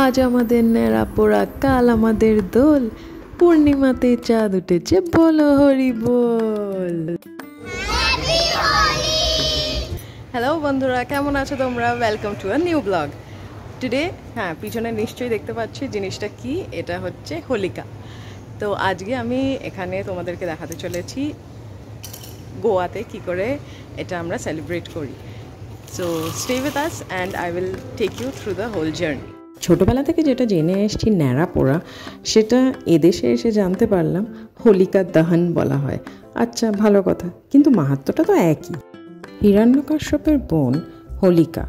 আজ আমাদের ন্যাড়া পোড়া, কাল আমাদের দোল, পূর্ণিমাতে চাঁদ উঠেছে, বলো হরি বল। হ্যালো বন্ধুরা, কেমন আছো তোমরা? Welcome to a new blog today. হ্যাঁ, পিছনে নিশ্চয়ই দেখতে পাচ্ছি জিনিসটা কি, এটা হচ্ছে হোলিকা। তো আজকে আমি এখানে তোমাদেরকে দেখাতে চলেছি গোয়াতে কি করে এটা আমরা সেলিব্রেট করি। So stay with us and I will take you through the whole journey. ছোটোবেলা থেকে যেটা জেনে এসেছি ন্যাড়া পোড়া, সেটা এদেশে এসে জানতে পারলাম হোলিকা দহন বলা হয়। আচ্ছা, ভালো কথা, কিন্তু মাহাত্ম্যটা তো একই। হিরণ্যকশ্যপের বোন হোলিকা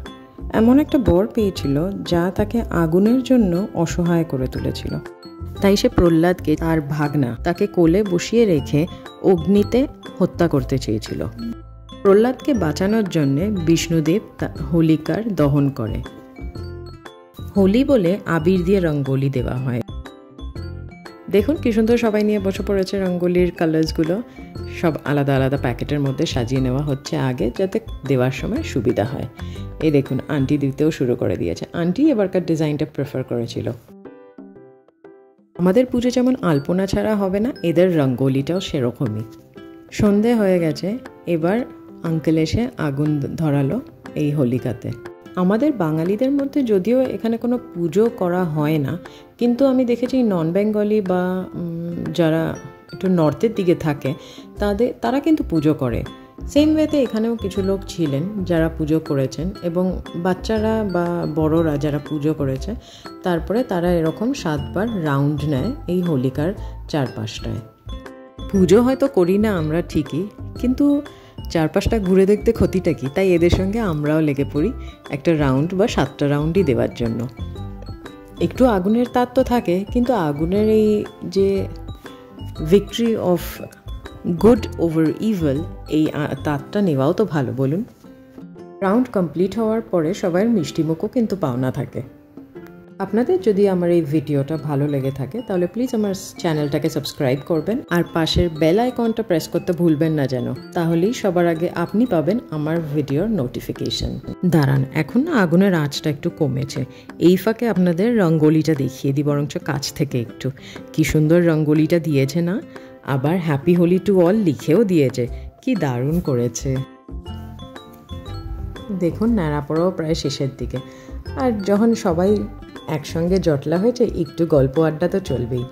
এমন একটা বর পেয়েছিল যা তাকে আগুনের জন্য অসহায় করে তুলেছিল। তাই সে প্রহ্লাদকে, তার ভাগনা, তাকে কোলে বসিয়ে রেখে অগ্নিতে হত্যা করতে চেয়েছিল। প্রহ্লাদকে বাঁচানোর জন্যে বিষ্ণুদেব হোলিকার দহন করে। হোলি বলে আবির দিয়ে রঙ্গোলি দেওয়া হয়। দেখুন কি সুন্দর সবাই নিয়ে বসে পড়েছে রঙ্গোলির কালার্সগুলো। সব আলাদা আলাদা প্যাকেটের মধ্যে সাজিয়ে নেওয়া হচ্ছে আগে, যাতে দেওয়ার সময় সুবিধা হয়। এই দেখুন, আন্টি দিতেও শুরু করে দিয়েছে। আন্টি এবারকার ডিজাইনটা প্রেফার করেছিল। আমাদের পুজো যেমন আলপনা ছাড়া হবে না, এদের রঙ্গোলিটাও সেরকমই। সন্ধে হয়ে গেছে, এবার আঙ্কেল এসে আগুন ধরালো এই হোলিকাতে। আমাদের বাঙালিদের মধ্যে যদিও এখানে কোনো পুজো করা হয় না, কিন্তু আমি দেখেছি নন বেঙ্গলি বা যারা একটু নর্থের দিকে থাকে তারা কিন্তু পুজো করে। সেম ওয়েতে এখানেও কিছু লোক ছিলেন যারা পুজো করেছেন, এবং বাচ্চারা বা বড়রা যারা পুজো করেছে, তারপরে তারা এরকম 7 বার রাউন্ড নেয় এই হোলিকার চারপাশটায়। পুজো হয়তো করি না আমরা ঠিকই, কিন্তু চারপাশটা ঘুরে দেখতে ক্ষতিটা কি? তাই এদের সঙ্গে আমরাও লেগে পড়ি একটা রাউন্ড বা 7টা রাউন্ডই দেওয়ার জন্য। একটু আগুনের তাপ তো থাকে, কিন্তু আগুনের এই যে victory of good over evil, এই তাপটা নেওয়াও তো ভালো, বলুন। রাউন্ড কমপ্লিট হওয়ার পরে সবার মিষ্টিমুখও কিন্তু পাওনা থাকে। আপনাদের যদি আমার এই ভিডিওটা ভালো লেগে থাকে তাহলে প্লিজ আমার চ্যানেলটাকে সাবস্ক্রাইব করবেন, আর পাশের বেল আইকনটা প্রেস করতে ভুলবেন না যেন, তাহলেই সবার আগে আপনি পাবেন আমার ভিডিওর নোটিফিকেশন। দাঁড়ান, এখন না আগুনের আঁচটা একটু কমেছে, এই ফাঁকে আপনাদের রঙ্গোলিটা দেখিয়ে দিই, বরঞ্চ কাছ থেকে একটু। কি সুন্দর রঙ্গোলিটা দিয়েছে না? আবার হ্যাপি হোলি টু অল লিখেও দিয়েছে, কি দারুণ করেছে। দেখুন, ন্যাড়াপোড়াও প্রায় শেষের দিকে, আর যখন সবাই একসঙ্গে জটলা হয়েছে, একটু গল্প আড্ডা তো চলবেই।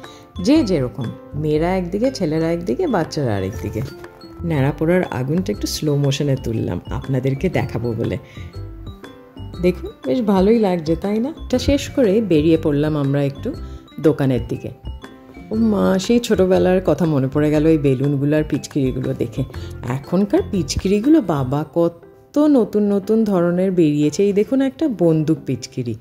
যে যেরকম, মেয়েরা একদিকে, ছেলেরা একদিকে, বাচ্চারা আরেকদিকে। ন্যাড়াপোড়ার আগুনটা একটু স্লো মোশনে তুললাম আপনাদেরকে দেখাবো বলে। দেখুন, বেশ ভালোই লাগছে, তাই না? এটা শেষ করে বেরিয়ে পড়লাম আমরা একটু দোকানের দিকে। ও মা, সেই ছোটোবেলার কথা মনে পড়ে গেল এই বেলুনগুলো আর পিচকিরিগুলো দেখে। এখনকার পিচকিরিগুলো বাবা কত নতুন নতুন ধরনের বেরিয়েছে। এই দেখুন, একটা বন্দুক পিচকিরি,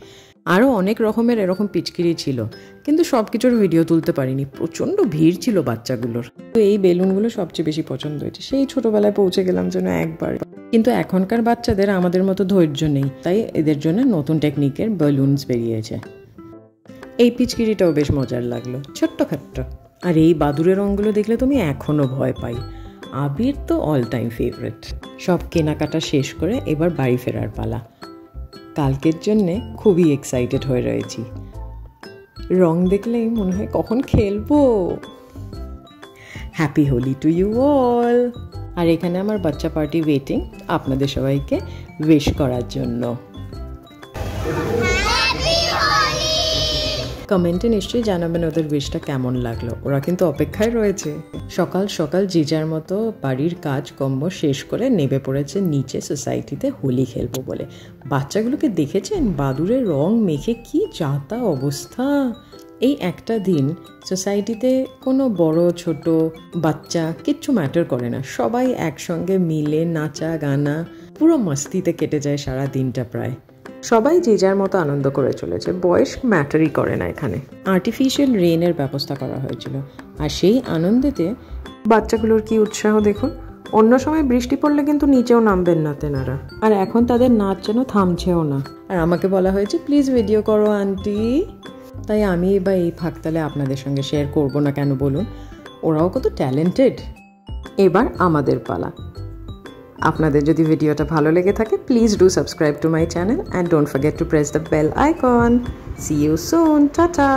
আরও অনেক রকমের এরকম পিচকিরি ছিল, কিন্তু সব কিছুর ভিডিও তুলতে পারিনি, প্রচণ্ড ভিড় ছিল বাচ্চাগুলোর। তো এই বেলুনগুলো সবচেয়ে বেশি পছন্দ হয়েছে, সেই ছোটোবেলায় পৌঁছে গেলাম যেন একবার। কিন্তু এখনকার বাচ্চাদের আমাদের মতো ধৈর্য নেই, তাই এদের জন্য নতুন টেকনিকের বেলুনস বেরিয়েছে। এই পিচকিরিটাও বেশ মজার লাগলো, ছোট্টখাট্ট। আর এই বাদুরের রঙগুলো দেখলে তুমি এখনও ভয় পাই। আবির তো অল টাইম ফেভারিট। সব কেনাকাটা শেষ করে এবার বাড়ি ফেরার পালা। কালকের জন্যে খুবই এক্সাইটেড হয়ে রয়েছি। রং দেখলেই মনে হয় কখন খেলবো। Happy Holi to you all. আর এখানে আমার বাচ্চা পার্টি ওয়েটিং আপনাদের সবাইকে উইশ করার জন্য। কমেন্টে নিশ্চয়ই জানাবেন ওদের উইশটা কেমন লাগলো, ওরা কিন্তু অপেক্ষায় রয়েছে। সকাল সকাল যে যার মতো বাড়ির কাজ কর্ম শেষ করে নেমে পড়েছে নিচে সোসাইটিতে হোলি খেলবো বলে। বাচ্চাগুলোকে দেখেছেন? বাদুরের রং মেখে কি যাতা অবস্থা। এই একটা দিন সোসাইটিতে কোনো বড় ছোট বাচ্চা কিচ্ছু ম্যাটার করে না, সবাই একসঙ্গে মিলে নাচা গানা, পুরো মস্তিতে কেটে যায় সারা দিনটা। প্রায় সবাই যে যার মতো আনন্দ করে চলেছে, বয়স ম্যাটারই করে না এখানে। আর্টিফিশিয়াল রেনের ব্যবস্থা করা হয়েছিল, আর সেই আনন্দেতে বাচ্চাগুলোর কি উৎসাহ দেখুন। অন্য সময় বৃষ্টি পড়লে কিন্তু নিচেও নামবেন না তেনারা, আর এখন তাদের নাচ যেন থামছেও না। আর আমাকে বলা হয়েছে প্লিজ ভিডিও করো আন্টি, তাই আমি এবার এই ফাঁকতালে আপনাদের সঙ্গে শেয়ার করব না কেন বলুন? ওরাও কত ট্যালেন্টেড। এবার আমাদের পালা। আপনাদের যদি ভিডিওটা ভালো লেগে থাকে please do subscribe to my channel and don't forget to press the bell icon. See you soon, tata.